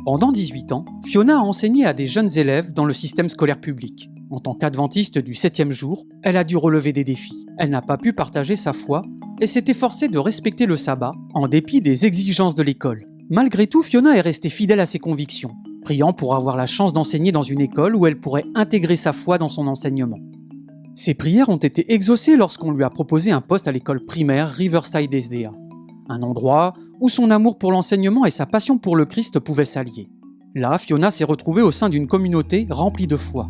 Pendant 18 ans, Fiona a enseigné à des jeunes élèves dans le système scolaire public. En tant qu'adventiste du 7e jour, elle a dû relever des défis. Elle n'a pas pu partager sa foi et s'est efforcée de respecter le sabbat en dépit des exigences de l'école. Malgré tout, Fiona est restée fidèle à ses convictions, priant pour avoir la chance d'enseigner dans une école où elle pourrait intégrer sa foi dans son enseignement. Ses prières ont été exaucées lorsqu'on lui a proposé un poste à l'école primaire Riverside SDA, un endroit où son amour pour l'enseignement et sa passion pour le Christ pouvaient s'allier. Là, Fiona s'est retrouvée au sein d'une communauté remplie de foi.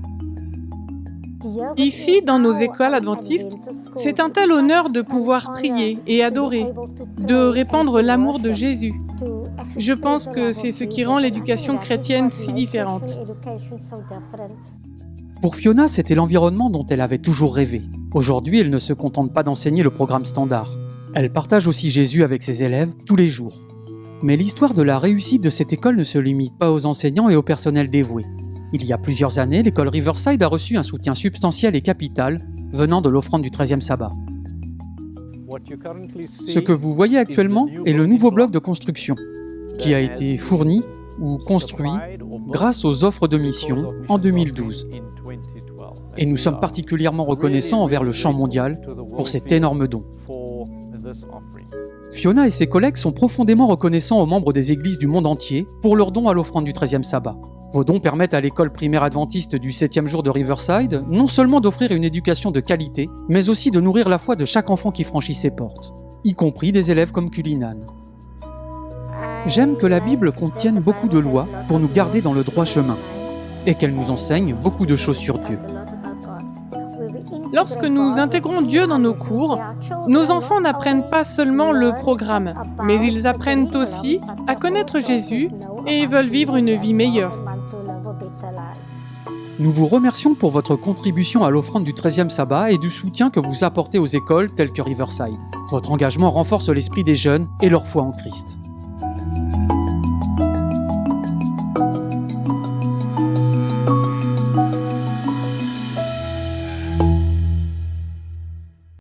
Ici, dans nos écoles adventistes, c'est un tel honneur de pouvoir prier et adorer, de répandre l'amour de Jésus. Je pense que c'est ce qui rend l'éducation chrétienne si différente. Pour Fiona, c'était l'environnement dont elle avait toujours rêvé. Aujourd'hui, elle ne se contente pas d'enseigner le programme standard. Elle partage aussi Jésus avec ses élèves tous les jours. Mais l'histoire de la réussite de cette école ne se limite pas aux enseignants et au personnel dévoué. Il y a plusieurs années, l'école Riverside a reçu un soutien substantiel et capital venant de l'offrande du 13e sabbat. Ce que vous voyez actuellement est le nouveau bloc de construction, qui a été fourni ou construit grâce aux offres de mission en 2012. Et nous sommes particulièrement reconnaissants envers le Chant mondial pour cet énorme don. Fiona et ses collègues sont profondément reconnaissants aux membres des églises du monde entier pour leur don à l'offrande du 13e sabbat. Vos dons permettent à l'école primaire adventiste du 7e jour de Riverside non seulement d'offrir une éducation de qualité, mais aussi de nourrir la foi de chaque enfant qui franchit ses portes, y compris des élèves comme Cullinan. J'aime que la Bible contienne beaucoup de lois pour nous garder dans le droit chemin, et qu'elle nous enseigne beaucoup de choses sur Dieu. Lorsque nous intégrons Dieu dans nos cours, nos enfants n'apprennent pas seulement le programme, mais ils apprennent aussi à connaître Jésus et veulent vivre une vie meilleure. Nous vous remercions pour votre contribution à l'offrande du 13e sabbat et du soutien que vous apportez aux écoles telles que Riverside. Votre engagement renforce l'esprit des jeunes et leur foi en Christ.